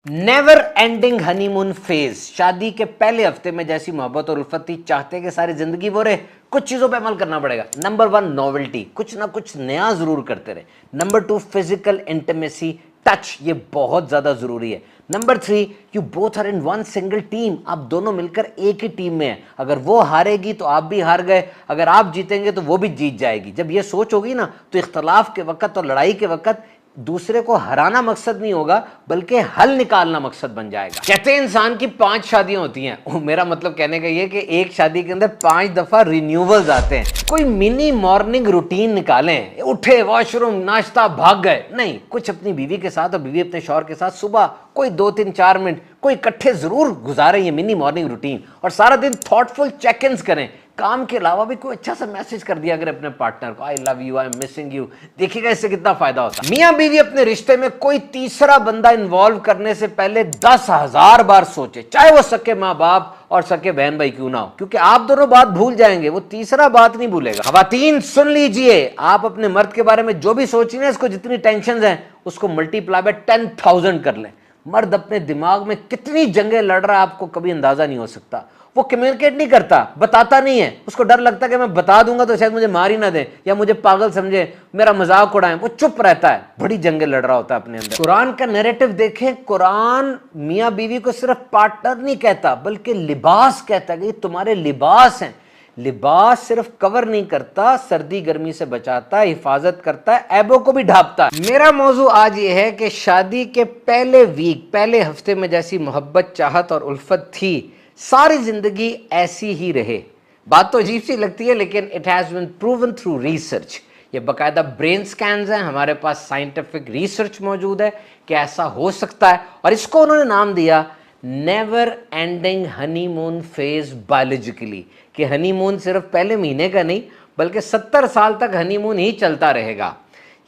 Never ending honeymoon phase. शादी के पहले हफ्ते में जैसी मोहब्बत और उल्फत थी, चाहते कि सारी जिंदगी वो रहे, कुछ चीजों पे अमल करना पड़ेगा। नंबर 1 नोवेल्टी, कुछ ना कुछ नया जरूर करते रहे। नंबर 2 फिजिकल इंटीमेसी, टच, ये बहुत ज्यादा जरूरी है। Number 3 you both are in one single team, आप दोनों मिलकर एक ही टीम में हैं। अगर वो हारेगी तो आप भी हार गए, अगर आप जीतेंगे तो वो भी जीत जाएगी। जब ये सोच होगी ना, तो इख्तलाफ के वक्त और लड़ाई के वक्त दूसरे को हराना मकसद नहीं होगा, बल्कि हल निकालना मकसद बन जाएगा। कहते हैं इंसान की 5 शादियां होती हैं। मेरा मतलब कहने का ये कि एक शादी के अंदर 5 दफा रिन्यूअल्स आते हैं। कोई मिनी मॉर्निंग रूटीन निकालें, उठे, वॉशरूम, नाश्ता, भाग गए, नहीं। कुछ अपनी बीवी के साथ और बीवी अपने शौहर के साथ सुबह कोई 2-3-4 मिनट कोई इकट्ठे जरूर गुजारें ये मिनी मॉर्निंग रूटीन, और सारा दिन थॉटफुल चेक इन्स करें। काम के अलावा भी कोई अच्छा सा मैसेज कर दिया अगर अपने पार्टनर को, आई love you, I am missing you, देखिएगा इससे कितना फायदा होता है। मियां बीवी अपने रिश्ते में कोई तीसरा बंदा इन्वॉल्व करने से पहले 10,000 बार सोचे, चाहे वो सके माँ बाप और सके बहन भाई क्यों ना हो, क्योंकि आप दोनों बात भूल जाएंगे, वो तीसरा बात नहीं भूलेगा। खवातीन सुन लीजिए, आप अपने मर्द के बारे में जो भी सोच रहे हैं, इसको जितनी टेंशन है उसको मल्टीप्लाई बाय 10,000 कर लें। मर्द अपने दिमाग में कितनी जंगें लड़ रहा है आपको कभी अंदाजा नहीं हो सकता। वो कम्युनिकेट नहीं करता, बताता नहीं है, उसको डर लगता है कि मैं बता दूंगा तो शायद मुझे मार ही ना दे या मुझे पागल समझे, मेरा मजाक उड़ाए, वो चुप रहता है, बड़ी जंगें लड़ रहा होता है अपने अंदर। कुरान का नैरेटिव देखें, कुरान मियां बीवी को सिर्फ पार्टनर नहीं कहता बल्कि लिबास कहता है कि तुम्हारे लिबास हैं। लिबास सिर्फ कवर नहीं करता, सर्दी गर्मी से बचाता है, हिफाजत करता है, ऐबों को भी ढांपता है। मेरा मौजू आज ये है कि शादी के पहले वीक, पहले हफ्ते में जैसी मोहब्बत, चाहत और उल्फत थी, सारी जिंदगी ऐसी ही रहे। बात तो अजीब सी लगती है, लेकिन it has been proven through research. ये बाकायदा ब्रेन स्कैन्स हैं, हमारे पास साइंटिफिक रिसर्च मौजूद है कि ऐसा हो सकता है, और इसको उन्होंने नाम दिया never ending honeymoon phase biologically, कि हनीमून सिर्फ पहले महीने का नहीं बल्कि 70 साल तक हनीमून ही चलता रहेगा।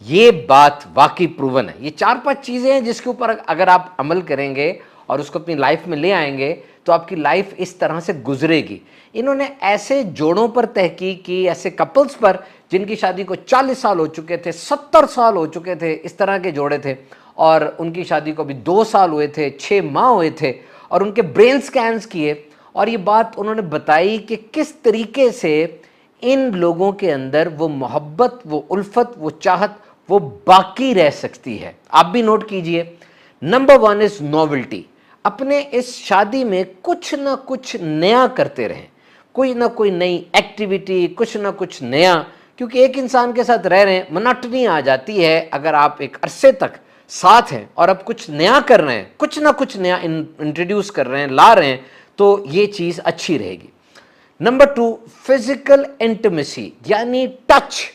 ये बात वाकई प्रूवन है। ये 4-5 चीजें हैं जिसके ऊपर अगर आप अमल करेंगे और उसको अपनी लाइफ में ले आएंगे तो आपकी लाइफ इस तरह से गुजरेगी। इन्होंने ऐसे जोड़ों पर तहकीक की, ऐसे कपल्स पर जिनकी शादी को 40 साल हो चुके थे, 70 साल हो चुके थे, इस तरह के जोड़े थे, और उनकी शादी को भी 2 साल हुए थे, 6 माह हुए थे, और उनके ब्रेन स्कैन्स किए, और ये बात उन्होंने बताई कि किस तरीके से इन लोगों के अंदर वो मोहब्बत, वो उल्फत, वो चाहत वो बाकी रह सकती है। आप भी नोट कीजिए। Number 1 is novelty. अपने इस शादी में कुछ ना कुछ नया करते रहें, कोई ना कोई नई एक्टिविटी, कुछ ना कुछ नया, क्योंकि एक इंसान के साथ रह रहे हैं, मोनोटनी आ जाती है। अगर आप एक अरसे तक साथ हैं और अब कुछ नया कर रहे हैं, कुछ ना कुछ नया इंट्रोड्यूस कर रहे हैं, ला रहे हैं, तो ये चीज अच्छी रहेगी। नंबर 2 फिजिकल इंटीमेसी, यानी टच,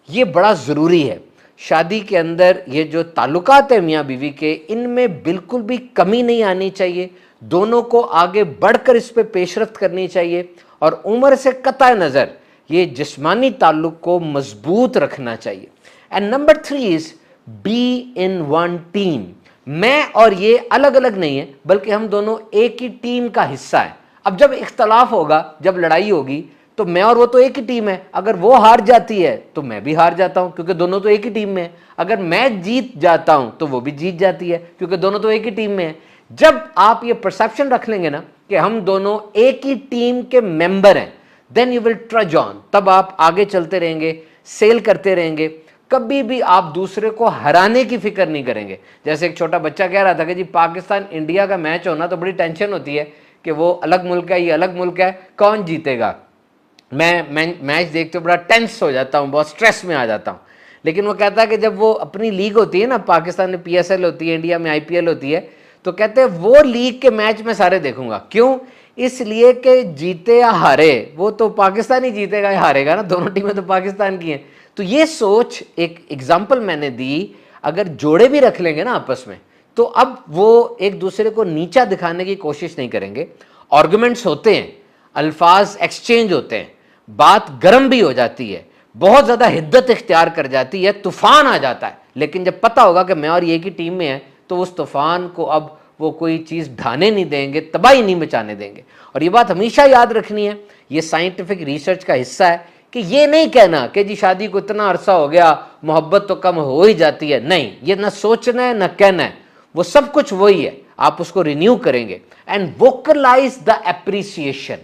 ये बड़ा जरूरी है। शादी के अंदर ये जो ताल्लुकात है मियाँ बीवी के, इनमें बिल्कुल भी कमी नहीं आनी चाहिए। दोनों को आगे बढ़कर इस पे पेशरफ्त करनी चाहिए, और उम्र से कतई नज़र ये जिस्मानी ताल्लुक को मजबूत रखना चाहिए। And number 3 is be in one team. मैं और ये अलग अलग नहीं है, बल्कि हम दोनों एक ही टीम का हिस्सा है। अब जब इख्तलाफ होगा, जब लड़ाई होगी, तो मैं और वो तो एक ही टीम है। अगर वो हार जाती है तो मैं भी हार जाता हूं, क्योंकि दोनों तो एक ही टीम में है। अगर मैं जीत जाता हूं तो वो भी जीत जाती है, क्योंकि दोनों तो एक ही टीम में है। जब आप ये परसेप्शन रख लेंगे ना कि हम दोनों एक ही टीम के मेंबर हैं, then you will trudge on, तब आप आगे चलते रहेंगे, सेल करते रहेंगे, कभी भी आप दूसरे को हराने की फिक्र नहीं करेंगे। जैसे एक छोटा बच्चा कह रहा था कि जी पाकिस्तान इंडिया का मैच होना तो बड़ी टेंशन होती है कि वो अलग मुल्क है, ये अलग मुल्क है, कौन जीतेगा। मैं मैच देखते हुए बड़ा टेंस हो जाता हूँ, बहुत स्ट्रेस में आ जाता हूँ। लेकिन वो कहता है कि जब वो अपनी लीग होती है ना, पाकिस्तान में PSL होती है, इंडिया में IPL होती है, तो कहते हैं वो लीग के मैच में सारे देखूंगा। क्यों? इसलिए कि जीते या हारे, वो तो पाकिस्तान ही जीतेगा या हारेगा ना, दोनों टीमें तो पाकिस्तान की हैं। तो ये सोच, एक एग्जाम्पल मैंने दी, अगर जोड़े भी रख लेंगे ना आपस में, तो अब वो एक दूसरे को नीचा दिखाने की कोशिश नहीं करेंगे। आर्गुमेंट्स होते हैं, अल्फाज एक्सचेंज होते हैं, बात गर्म भी हो जाती है, बहुत ज्यादा हिद्दत इख्तियार कर जाती है, तूफान आ जाता है, लेकिन जब पता होगा कि मैं और ये की टीम में है, तो उस तूफान को अब वो कोई चीज ढाने नहीं देंगे, तबाही नहीं मचाने देंगे। और ये बात हमेशा याद रखनी है, ये साइंटिफिक रिसर्च का हिस्सा है कि ये नहीं कहना कि जी शादी को इतना अरसा हो गया, मोहब्बत तो कम हो ही जाती है। नहीं, ये ना सोचना है ना कहना है, वो सब कुछ वही है, आप उसको रिन्यू करेंगे। एंड वोकलाइज द एप्रिसिएशन,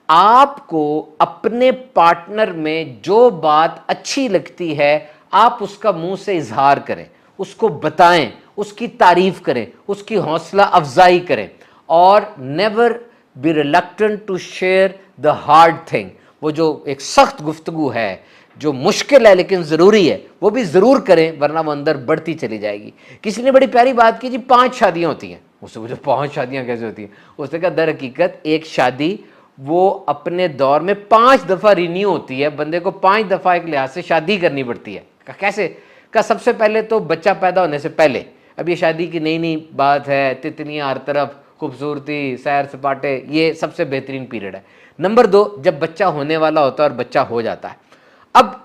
आपको अपने पार्टनर में जो बात अच्छी लगती है आप उसका मुंह से इजहार करें, उसको बताएं, उसकी तारीफ करें, उसकी हौसला अफजाई करें। और never be reluctant to share the hard thing, वो जो एक सख्त गुफ्तगू है जो मुश्किल है लेकिन ज़रूरी है, वो भी ज़रूर करें, वरना वो अंदर बढ़ती चली जाएगी। किसी ने बड़ी प्यारी बात की जी, 5 शादियां होती हैं। उससे मुझे 5 शादियां कैसे होती हैं? उसने कहा दर हकीकत एक शादी वो अपने दौर में 5 दफ़ा रिन्यू होती है, बंदे को 5 दफ़ा एक लिहाज से शादी करनी पड़ती है। कैसे? का सबसे पहले तो बच्चा पैदा होने से पहले, अब ये शादी की नई नई बात है, तितलियां हर तरफ, खूबसूरती, सैर सपाटे, ये सबसे बेहतरीन पीरियड है। नंबर 2, जब बच्चा होने वाला होता है और बच्चा हो जाता है। अब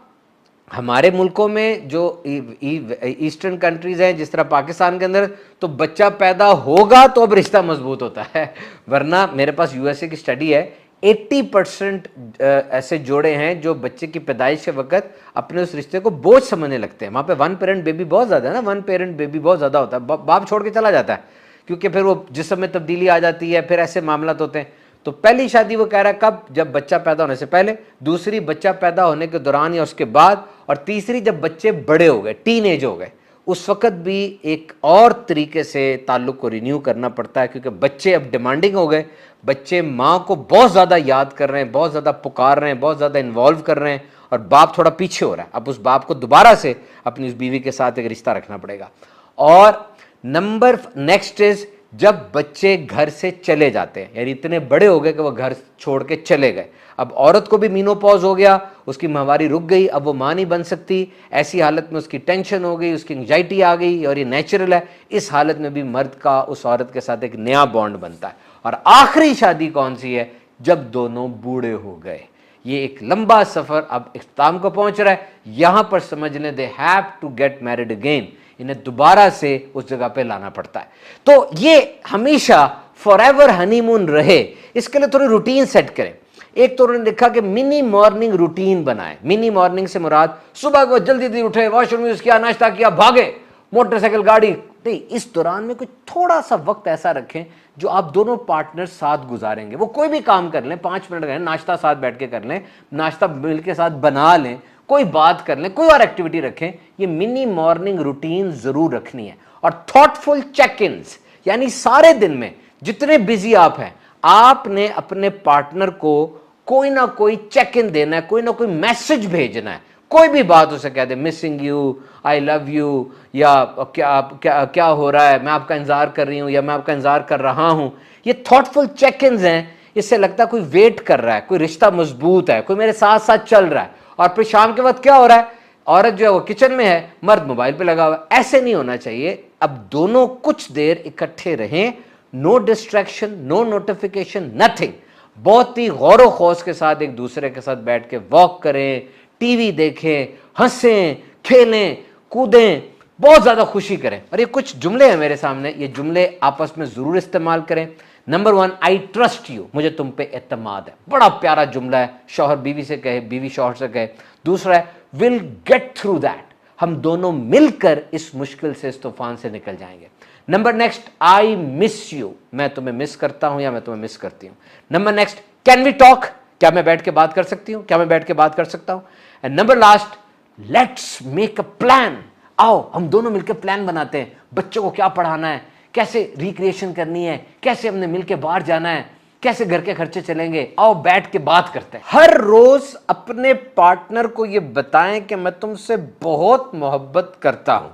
हमारे मुल्कों में जो ईस्टर्न कंट्रीज हैं, जिस तरह पाकिस्तान के अंदर, तो बच्चा पैदा होगा तो अब रिश्ता मजबूत होता है, वरना मेरे पास यूएसए की स्टडी है, 80% ऐसे जोड़े हैं जो बच्चे की पैदाइश के वक्त अपने उस रिश्ते को बोझ समझने लगते हैं। वहाँ पे 1 पेरेंट बेबी बहुत ज़्यादा है ना, 1 पेरेंट बेबी बहुत ज़्यादा होता है, बाप छोड़ के चला जाता है, क्योंकि फिर वो जिस्म में तब्दीली आ जाती है, फिर ऐसे मामला होते हैं। तो पहली शादी वो कह रहा है कब? जब बच्चा पैदा होने से पहले, दूसरी बच्चा पैदा होने के दौरान या उसके बाद, और तीसरी जब बच्चे बड़े हो गए, टीन एज हो गए, उस वक्त भी एक और तरीके से ताल्लुक़ को रिन्यू करना पड़ता है, क्योंकि बच्चे अब डिमांडिंग हो गए, बच्चे माँ को बहुत ज़्यादा याद कर रहे हैं, बहुत ज़्यादा पुकार रहे हैं, बहुत ज़्यादा इन्वॉल्व कर रहे हैं, और बाप थोड़ा पीछे हो रहा है। अब उस बाप को दोबारा से अपनी उस बीवी के साथ एक रिश्ता रखना पड़ेगा। और नंबर नेक्स्ट इज जब बच्चे घर से चले जाते हैं, यानी इतने बड़े हो गए कि वो घर छोड़ के चले गए, अब औरत को भी मीनोपॉज हो गया, उसकी माहवारी रुक गई, अब वो मां नहीं बन सकती, ऐसी हालत में उसकी टेंशन हो गई, उसकी एंग्जाइटी आ गई, और ये नेचुरल है। इस हालत में भी मर्द का उस औरत के साथ एक नया बॉन्ड बनता है। और आखिरी शादी कौन सी है? जब दोनों बूढ़े हो गए। ये एक लंबा सफर अब इख्तिताम को पहुंच रहा है। यहां पर समझ लें they have to get married again, इन्हें दोबारा से उस जगह पे लाना पड़ता है। तो ये हमेशा फॉरएवर हनीमून रहे, इसके लिए थोड़ी रूटीन सेट करें। एक तो उन्होंने लिखा कि मिनी मॉर्निंग रूटीन बनाएं। मिनी मॉर्निंग से मुराद सुबह को जल्दी जल्दी उठे, वॉशरूम यूज किया, नाश्ता किया, भागे, मोटरसाइकिल गाड़ी नहीं। इस दौरान में कुछ थोड़ा सा वक्त ऐसा रखें जो आप दोनों पार्टनर साथ गुजारेंगे। वो कोई भी काम कर लें, 5 मिनट करें, नाश्ता साथ बैठ के कर लें, नाश्ता मिल के साथ बना लें, कोई बात कर लें, कोई और एक्टिविटी रखें। ये मिनी मॉर्निंग रूटीन जरूर रखनी है। और थॉटफुल चेक इन्स, यानी सारे दिन में जितने बिजी आप हैं, आपने अपने पार्टनर को कोई ना कोई चेक इन देना है, कोई ना कोई मैसेज भेजना है। कोई भी बात उसे कह दे, missing you, I love you, या क्या क्या क्या हो रहा है, मैं आपका इंतजार कर रही हूं, या मैं आपका इंतजार कर रहा हूं। ये थॉटफुल चेक इन्स हैं। इससे लगता है कोई वेट कर रहा है, कोई रिश्ता मजबूत है, कोई मेरे साथ साथ चल रहा है। और फिर शाम के वक्त क्या हो रहा है, औरत जो है वो किचन में है, मर्द मोबाइल पे लगा हुआ है। ऐसे नहीं होना चाहिए। अब दोनों कुछ देर इकट्ठे रहें, no distraction, no notification, nothing. बहुत ही गौर खौस के साथ एक दूसरे के साथ बैठ के वॉक करें, टीवी देखें, हंसें, खेलें, कूदें, बहुत ज्यादा खुशी करें। और ये कुछ जुमले हैं मेरे सामने, ये जुमले आपस में जरूर इस्तेमाल करें। नंबर 1, आई ट्रस्ट यू, मुझे तुम पे एतमाद है। बड़ा प्यारा जुमला है, शौहर बीवी से कहे, बीवी शौहर से कहे। दूसरा है, विल गेट थ्रू दैट, हम दोनों मिलकर इस मुश्किल से, इस तूफान से निकल जाएंगे। Number next, I miss you, मैं तुम्हें मिस करता हूं या मैं तुम्हें मिस करती हूं। Number next, can we talk, क्या मैं बैठ के बात कर सकती हूं, क्या मैं बैठ के बात कर सकता हूं। And number last, let's make a plan, आओ हम दोनों मिलकर प्लान बनाते हैं, बच्चों को क्या पढ़ाना है, कैसे रिक्रिएशन करनी है, कैसे हमने मिलकर बाहर जाना है, कैसे घर के खर्चे चलेंगे, आओ बैठ के बात करते हैं। हर रोज अपने पार्टनर को यह बताएं कि मैं तुमसे बहुत मोहब्बत करता हूं,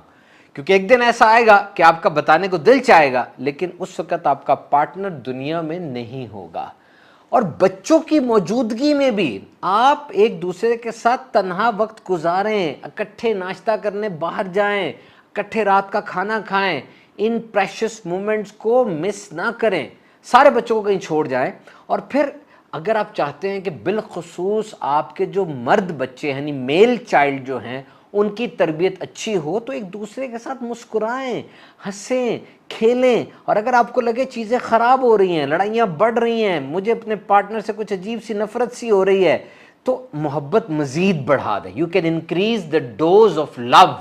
क्योंकि एक दिन ऐसा आएगा कि आपका बताने को दिल चाहेगा, लेकिन उस वक्त आपका पार्टनर दुनिया में नहीं होगा। और बच्चों की मौजूदगी में भी आप एक दूसरे के साथ तन्हा वक्त गुजारें, इकट्ठे नाश्ता करने बाहर जाएं, इकट्ठे रात का खाना खाएं। इन प्रेशियस मोमेंट्स को मिस ना करें। सारे बच्चों को कहीं छोड़ जाएं। और फिर अगर आप चाहते हैं कि बिलखुसूस आपके जो मर्द बच्चे यानी मेल चाइल्ड जो हैं उनकी तरबियत अच्छी हो, तो एक दूसरे के साथ मुस्कुराएं, हंसें, खेलें। और अगर आपको लगे चीज़ें ख़राब हो रही हैं, लड़ाइयाँ बढ़ रही हैं, मुझे अपने पार्टनर से कुछ अजीब सी नफरत सी हो रही है, तो मोहब्बत मज़ीद बढ़ा दें। You can increase the dose of love.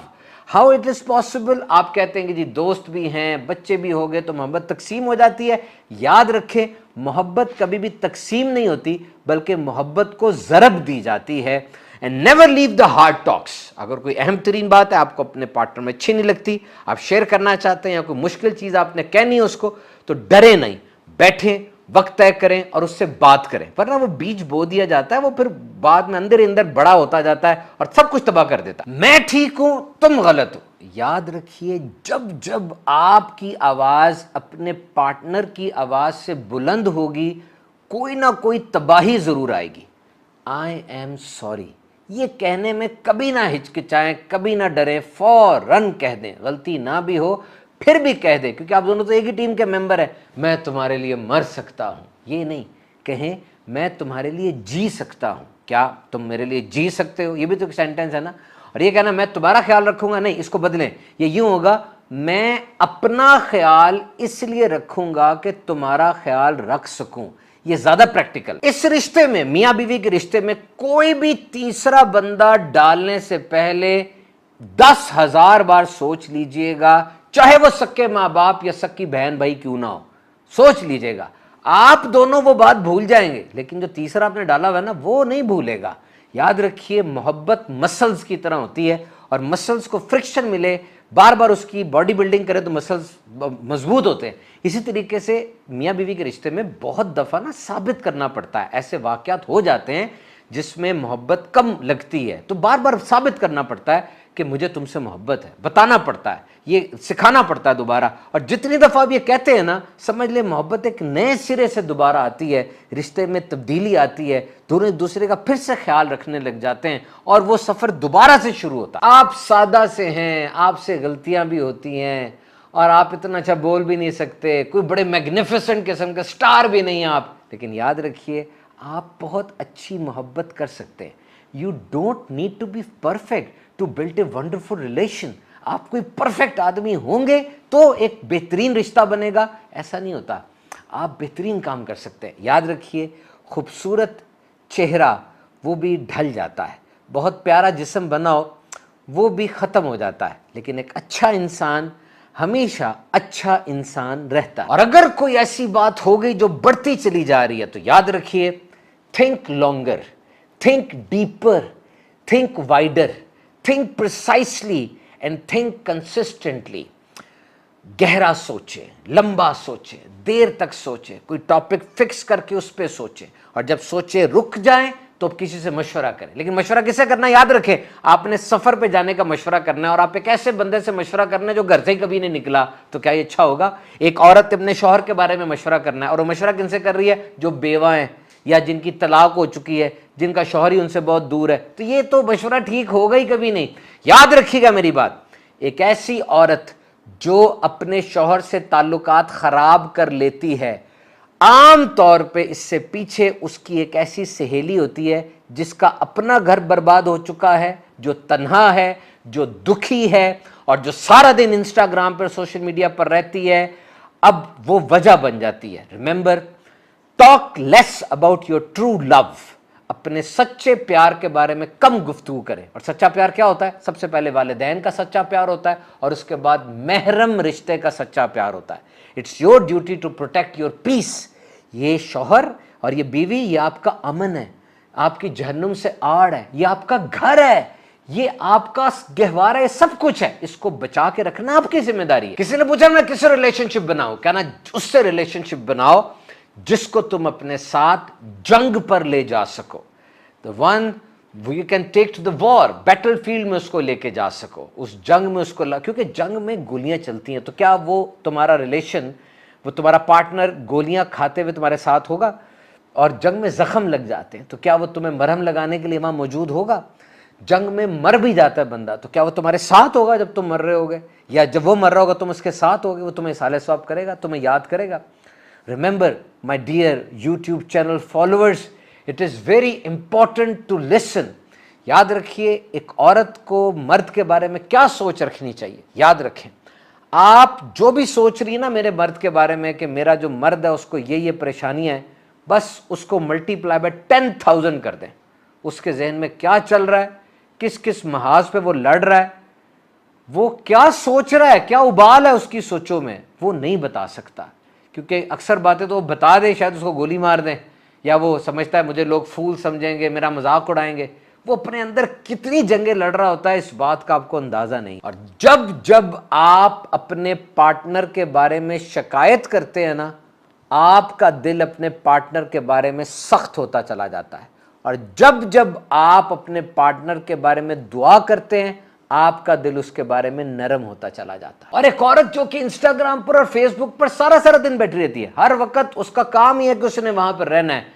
How it is possible, आप कहते हैं कि जी दोस्त भी हैं, बच्चे भी हो गए तो मोहब्बत तकसीम हो जाती है। याद रखें, मोहब्बत कभी भी तकसीम नहीं होती, बल्कि मोहब्बत को ज़रब दी जाती है। And never leave the hard talks. अगर कोई अहम तरीन बात है आपको अपने पार्टनर में अच्छी नहीं लगती, आप शेयर करना चाहते हैं, या कोई मुश्किल चीज़ आपने कहनी है उसको, तो डरे नहीं, बैठें, वक्त तय करें और उससे बात करें, वरना वो बीज बो दिया जाता है, वो फिर बाद में अंदर अंदर बड़ा होता जाता है और सब कुछ तबाह कर देता है। मैं ठीक हूं, तुम गलत हो। याद रखिए, जब जब आपकी आवाज अपने पार्टनर की आवाज से बुलंद होगी, कोई ना कोई तबाही जरूर आएगी। आई एम सॉरी, ये कहने में कभी ना हिचकिचाएं, कभी ना डरें, फौरन कह दें। गलती ना भी हो फिर भी कह दें, क्योंकि आप दोनों तो एक ही टीम के मेंबर हैं। मैं तुम्हारे लिए मर सकता हूं, ये नहीं कहें मैं तुम्हारे लिए जी सकता हूं। क्या तुम मेरे लिए जी सकते हो? ये भी तो एक सेंटेंस है ना। और ये कहना मैं तुम्हारा ख्याल रखूंगा, नहीं, इसको बदलें। ये यूं होगा, मैं अपना ख्याल इसलिए रखूंगा कि तुम्हारा ख्याल रख सकूं। ये ज्यादा प्रैक्टिकल। इस रिश्ते में, मियां बीवी के रिश्ते में, कोई भी तीसरा बंदा डालने से पहले 10,000 बार सोच लीजिएगा, चाहे वो सक्के माँ बाप या सक्की बहन भाई क्यों ना हो। सोच लीजिएगा, आप दोनों वो बात भूल जाएंगे, लेकिन जो तीसरा आपने डाला हुआ है ना, वो नहीं भूलेगा। याद रखिए, मोहब्बत मसल्स की तरह होती है, और मसल्स को फ्रिक्शन मिले, बार बार उसकी बॉडी बिल्डिंग करें तो मसल्स मजबूत होते हैं। इसी तरीके से मियाँ बीवी के रिश्ते में बहुत दफ़ा ना साबित करना पड़ता है। ऐसे वाक़यात हो जाते हैं जिसमें मोहब्बत कम लगती है, तो बार बार साबित करना पड़ता है कि मुझे तुमसे मोहब्बत है, बताना पड़ता है, ये सिखाना पड़ता है दोबारा। और जितनी दफ़ा आप ये कहते हैं ना, समझ ले मोहब्बत एक नए सिरे से दोबारा आती है, रिश्ते में तब्दीली आती है, दोनों एक दूसरे का फिर से ख्याल रखने लग जाते हैं, और वो सफ़र दोबारा से शुरू होता है। आप सादा से हैं, आपसे गलतियां भी होती हैं, और आप इतना अच्छा बोल भी नहीं सकते, कोई बड़े मैग्निफिसेंट किस्म के स्टार भी नहीं हैं आप, लेकिन याद रखिए, आप बहुत अच्छी मोहब्बत कर सकते हैं। You don't need to be perfect to build a wonderful relation. आप कोई परफेक्ट आदमी होंगे तो एक बेहतरीन रिश्ता बनेगा, ऐसा नहीं होता। आप बेहतरीन काम कर सकते हैं। याद रखिए, खूबसूरत चेहरा वो भी ढल जाता है, बहुत प्यारा जिस्म बनाओ वो भी ख़त्म हो जाता है, लेकिन एक अच्छा इंसान हमेशा अच्छा इंसान रहता है। और अगर कोई ऐसी बात हो गई जो बढ़ती चली जा रही है, तो याद रखिए, think longer, think deeper, think wider, think precisely and think consistently. गहरा सोचे, लंबा सोचे, देर तक सोचे, कोई टॉपिक फिक्स करके उस पर सोचे, और जब सोचे रुक जाएं तो किसी से मशवरा करें। लेकिन मशवरा किसे करना है? याद रखें, आपने सफर पे जाने का मशवरा करना है, और आप एक ऐसे बंदे से मशवरा करना है जो घर से ही कभी नहीं निकला, तो क्या ये अच्छा होगा? एक औरत अपने शौहर के बारे में मशवरा करना है, और वो मशवरा किनसे कर रही है? जो बेवा है या जिनकी तलाक हो चुकी है, जिनका शौहर ही उनसे बहुत दूर है, तो ये तो मशवरा ठीक होगा ही कभी नहीं। याद रखिएगा मेरी बात, एक ऐसी औरत जो अपने शौहर से ताल्लुकात खराब कर लेती है, आम तौर पे इससे पीछे उसकी एक ऐसी सहेली होती है जिसका अपना घर बर्बाद हो चुका है, जो तन्हा है, जो दुखी है, और जो सारा दिन इंस्टाग्राम पर, सोशल मीडिया पर रहती है। अब वो वजह बन जाती है। Remember, talk less about your true love. अपने सच्चे प्यार के बारे में कम गुफ्तगू करें। और सच्चा प्यार क्या होता है? सबसे पहले वालिदैन का सच्चा प्यार होता है, और उसके बाद महरम रिश्ते का सच्चा प्यार होता है। It's your duty to protect your peace. ये शौहर और ये बीवी, ये आपका अमन है, आपकी जहन्नुम से आड़ है, ये आपका घर है, ये आपका गहवार है, सब कुछ है। इसको बचा के रखना आपकी जिम्मेदारी है। किसी ने पूछा मैं किससे रिलेशनशिप बनाऊं? कहना उससे रिलेशनशिप बनाओ जिसको तुम अपने साथ जंग पर ले जा सको। The one you can take to the war, battle field में उसको लेके जा सको, उस जंग में उसको क्योंकि जंग में गोलियां चलती हैं, तो क्या वो तुम्हारा रिलेशन, वो तुम्हारा पार्टनर गोलियां खाते हुए तुम्हारे साथ होगा? और जंग में जख्म लग जाते हैं, तो क्या वो तुम्हें मरहम लगाने के लिए वहां मौजूद होगा? जंग में मर भी जाता है बंदा, तो क्या वो तुम्हारे साथ होगा जब तुम मर रहे होगे? या जब वो मर रहा होगा तुम उसके साथ होगे? वो तुम्हें साले सवाब करेगा, तुम्हें याद करेगा? Remember, my dear YouTube channel followers, it is very important to listen. याद रखिए, एक औरत को मर्द के बारे में क्या सोच रखनी चाहिए। याद रखें, आप जो भी सोच रही है ना मेरे मर्द के बारे में, कि मेरा जो मर्द है उसको ये परेशानी है, बस उसको मल्टीप्लाई बाय 10,000 कर दें। उसके जहन में क्या चल रहा है, किस किस महाज पे वो लड़ रहा है, وہ کیا سوچ رہا ہے, کیا ابال ہے اس کی سوچوں میں, وہ نہیں بتا سکتا, کیونکہ اکثر باتیں تو وہ بتا دے شاید اس کو گولی مار دیں, یا وہ سمجھتا ہے مجھے لوگ فول سمجھیں گے, میرا مذاق اڑائیں گے. وہ اپنے اندر کتنی جنگیں لڑ رہا ہوتا ہے اس بات کا آپ کو اندازہ نہیں. اور جب آپ اپنے پارٹنر کے بارے میں شکایت کرتے ہیں نا, آپ کا دل اپنے پارٹنر کے بارے میں سخت ہوتا چلا جاتا ہے, اور جب آپ اپنے پارٹنر کے بارے میں دعا کرتے ہیں آپ کا دل اس کے بارے میں نرم ہوتا چلا جاتا ہے. اور ایک عورت جو کہ انسٹاگرام پر اور فیس بک پر سارا دن بیٹھی رہتی ہے, ہر وقت اس کا کام ہی ہے کہ اس نے وہاں پر رہنا ہے,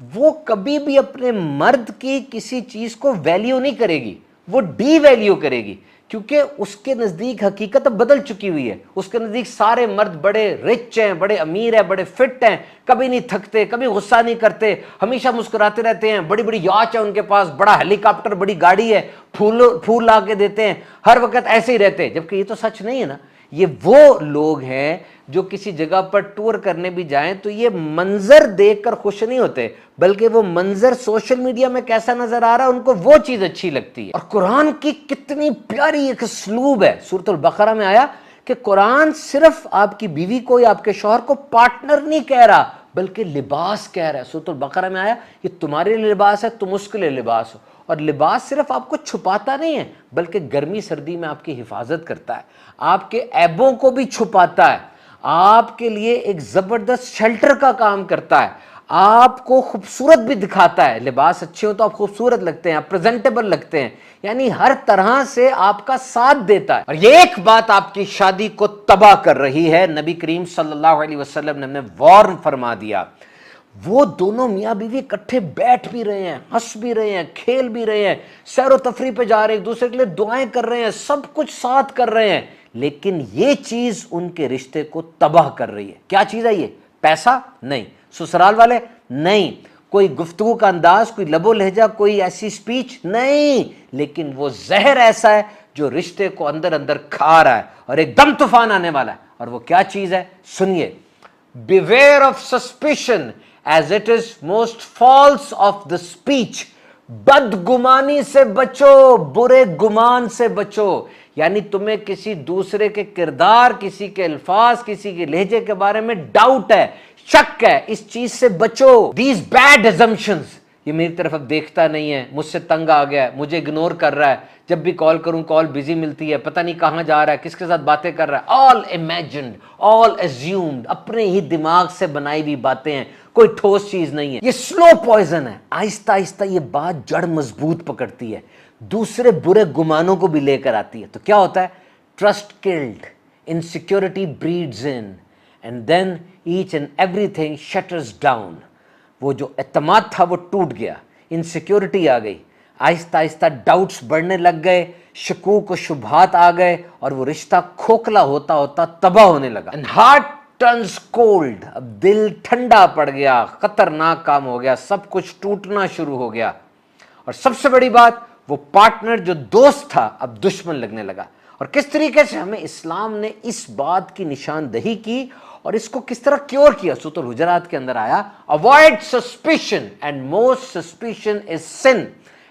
وہ کبھی بھی اپنے مرد کی کسی چیز کو ویلیو نہیں کرے گی, وہ ڈی ویلیو کرے گی, کیونکہ اس کے نزدیک حقیقت اب بدل چکی ہوئی ہے. اس کے نزدیک سارے مرد بڑے رچ ہیں, بڑے امیر ہیں, بڑے فٹ ہیں, کبھی نہیں تھکتے, کبھی غصہ نہیں کرتے, ہمیشہ مسکراتے رہتے ہیں, بڑی بڑی یاچ ہے ان کے پاس, بڑا ہیلی کاپٹر, بڑی گاڑی ہے, پھول لا کے دیتے ہیں, ہر وقت ایسے ہی رہتے ہیں. جبکہ یہ تو سچ نہیں ہے نا. یہ وہ لوگ ہیں جو کسی جگہ پر ٹور کرنے بھی جائیں تو یہ منظر دیکھ کر خوش نہیں ہوتے, بلکہ وہ منظر سوشل میڈیا میں کیسا نظر آ رہا ہے ان کو وہ چیز اچھی لگتی ہے. اور قرآن کی کتنی پیاری ایک اسلوب ہے, سورۃ البقرہ میں آیا کہ قرآن صرف آپ کی بیوی کو یا آپ کے شوہر کو پارٹنر نہیں کہہ رہا بلکہ لباس کہہ رہا ہے. سورۃ البقرہ میں آیا یہ تمہارے لیے لباس ہے, تم اس کے لیے لباس ہو. اور لباس صرف آپ کو چھپاتا نہیں ہے بلکہ گرمی سردی میں آپ کی حفاظت کرتا ہے, آپ کے عیبوں کو بھی چھپاتا ہے, آپ کے لیے ایک زبردست شیلٹر کا کام کرتا ہے, آپ کو خوبصورت بھی دکھاتا ہے. لباس اچھے ہو تو آپ خوبصورت لگتے ہیں, آپ پریزنٹیبل لگتے ہیں, یعنی ہر طرح سے آپ کا ساتھ دیتا ہے. اور یہ ایک بات آپ کی شادی کو تباہ کر رہی ہے, نبی کریم صلی اللہ علیہ وسلم نے ہمیں وارن فرما دیا. وہ دونوں میاں بیوی اکٹھے بیٹھ بھی رہے ہیں, ہنس بھی رہے ہیں, کھیل بھی رہے ہیں, سیر و تفریح پہ جا رہے ہیں, ایک دوسرے کے لیے دعائیں کر رہے ہیں, سب کچھ ساتھ کر رہے ہیں, لیکن یہ چیز ان کے رشتے کو تباہ کر رہی ہے. کیا چیز ہے یہ؟ پیسہ نہیں, سسرال والے نہیں, کوئی گفتگو کا انداز, کوئی لب و لہجہ, کوئی ایسی سپیچ نہیں, لیکن وہ زہر ایسا ہے جو رشتے کو اندر اندر کھا رہا ہے اور ایک دم طوفان آنے والا ہے. اور وہ کیا چیز ہے سنیے, beware of suspicion as it is most false of the speech. بدگمانی سے بچو, برے گمان سے بچو. یعنی تمہیں کسی دوسرے کے کردار, کسی کے الفاظ, کسی کے لہجے کے بارے میں ڈاؤٹ ہے, شک ہے, اس چیز سے بچو. These bad assumptions, یہ میری طرف اب دیکھتا نہیں ہے, مجھ سے تنگ آ گیا ہے, مجھے اگنور کر رہا ہے, جب بھی کال کروں کال بزی ملتی ہے, پتہ نہیں کہاں جا رہا ہے, کس کے ساتھ باتیں کر رہا ہے. all imagined, all assumed, اپنے ہی دماغ سے بنائی ہوئی باتیں ہیں, کوئی ٹھوس چیز نہیں ہے. یہ سلو پوائزن ہے, آہستہ آہستہ یہ بات جڑ مضبوط پکڑتی ہے, دوسرے برے گمانوں کو بھی لے کر آتی ہے. تو کیا ہوتا ہے؟ Trust killed, insecurity breeds in, and then each and everything shatters down. وہ جو اعتماد تھا وہ ٹوٹ گیا, انسیکیورٹی آ گئی, آہستہ آہستہ ڈاؤٹس بڑھنے لگ گئے, شکوک و شبہات آ گئے, اور وہ رشتہ کھوکھلا ہوتا ہوتا تباہ ہونے لگا. And heart turns cold, اب دل ٹھنڈا پڑ گیا, خطرناک کام ہو گیا, سب کچھ ٹوٹنا شروع ہو گیا. اور سب سے بڑی بات, وہ پارٹنر جو دوست تھا اب دشمن لگنے لگا. اور کس طریقے سے ہمیں اسلام نے اس بات کی نشاندہی کی اور اس کو کس طرح کیور کیا. سورۃ الحجرات کے اندر آیا, avoid suspicion and most suspicion is sin.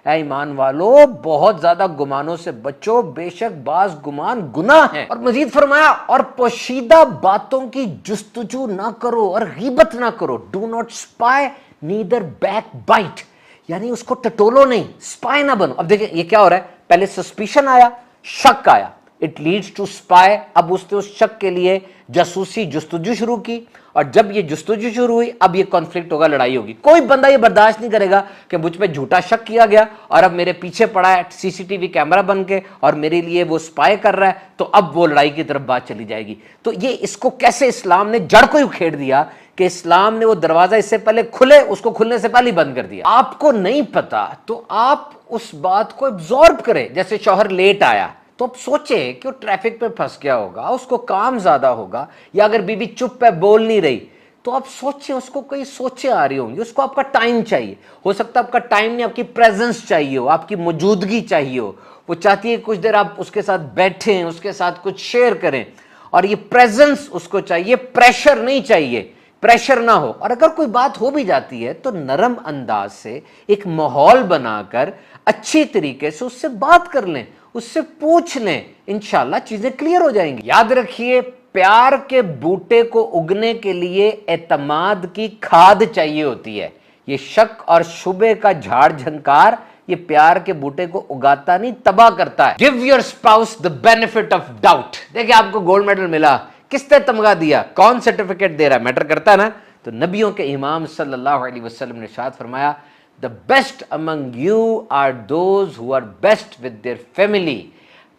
اے ایمان والو, بہت زیادہ گمانوں سے بچو, بے شک بعض گمان گناہ ہیں. اور مزید فرمایا, اور پوشیدہ باتوں کی جستجو نہ کرو اور غیبت نہ کرو. do not spy neither backbite, یعنی اس کو ٹٹولو نہیں, سپائی نہ بنو. اب دیکھیں یہ کیا ہو رہا ہے, پہلے سسپیشن آیا, شک آیا, اٹ لیڈس ٹو اسپائی. اب اس نے اس شک کے لیے جاسوسی جستجو شروع کی, اور جب یہ جستجو شروع ہوئی اب یہ کانفلکٹ ہوگا, لڑائی ہوگی. کوئی بندہ یہ برداشت نہیں کرے گا کہ مجھ پہ جھوٹا شک کیا گیا اور اب میرے پیچھے پڑا ہے سی سی ٹی وی کیمرہ بن کے اور میرے لیے وہ اسپائی کر رہا ہے, تو اب وہ لڑائی کی طرف بات چلی جائے گی. تو یہ اس کو کیسے اسلام نے جڑ کو کھیڑ دیا کہ اسلام نے وہ دروازہ اس سے پہلے کھلے اس کو کھلنے سے پہلے بند کر دیا. آپ کو نہیں پتا تو آپ اس بات کو ابزارب کریں. جیسے شوہر لیٹ آیا تو اب سوچے کہ وہ ٹریفک پہ پھنس گیا ہوگا, اس کو کام زیادہ ہوگا, یا اگر بیوی چپ ہے بول نہیں رہی تو آپ سوچیں اس کو کئی سوچیں آ رہی ہوں گی, اس کو آپ کا ٹائم چاہیے. ہو سکتا ہے آپ کا ٹائم نہیں, آپ کی پریزنس چاہیے ہو, آپ کی موجودگی چاہیے ہو. وہ چاہتی ہے کچھ دیر آپ اس کے ساتھ بیٹھیں, اس کے ساتھ کچھ شیئر کریں, اور یہ پریزنس اس کو چاہیے, پریشر نہیں چاہیے प्रेशर ना हो, और अगर कोई बात हो भी जाती है तो नरम अंदाज से एक माहौल बनाकर अच्छी तरीके से उससे बात कर लें, उससे पूछ लें, इंशाल्लाह चीजें क्लियर हो जाएंगी। याद रखिए, प्यार के बूटे को उगने के लिए एतमाद की खाद चाहिए होती है। ये शक और शुबे का झाड़ झंकार ये प्यार के बूटे को उगाता नहीं, तबाह करता है। Give your spouse the benefit of doubt. देखिए, आपको गोल्ड मेडल मिला, किसने तमगा दिया, कौन सर्टिफिकेट दे रहा है, मैटर करता है ना। तो नबियों के इमाम सल्लल्लाहु अलैहि वसल्लम ने इरशाद फरमाया, the best among you are those who are best with their family.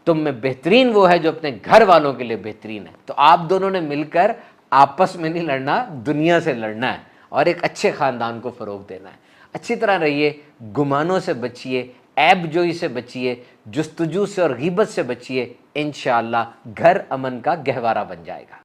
तुम में बेहतरीन वो है जो अपने घर वालों के लिए बेहतरीन है। तो आप दोनों ने मिलकर आपस में नहीं लड़ना, दुनिया से लड़ना है और एक अच्छे खानदान को फरोग देना है। अच्छी तरह रहिए, गुमानों से बचिए, ऐबजोई से बचिए, जुस्तजू से और गीबत से बचिए। इंशाअल्लाह घर अमन का गहवारा बन जाएगा।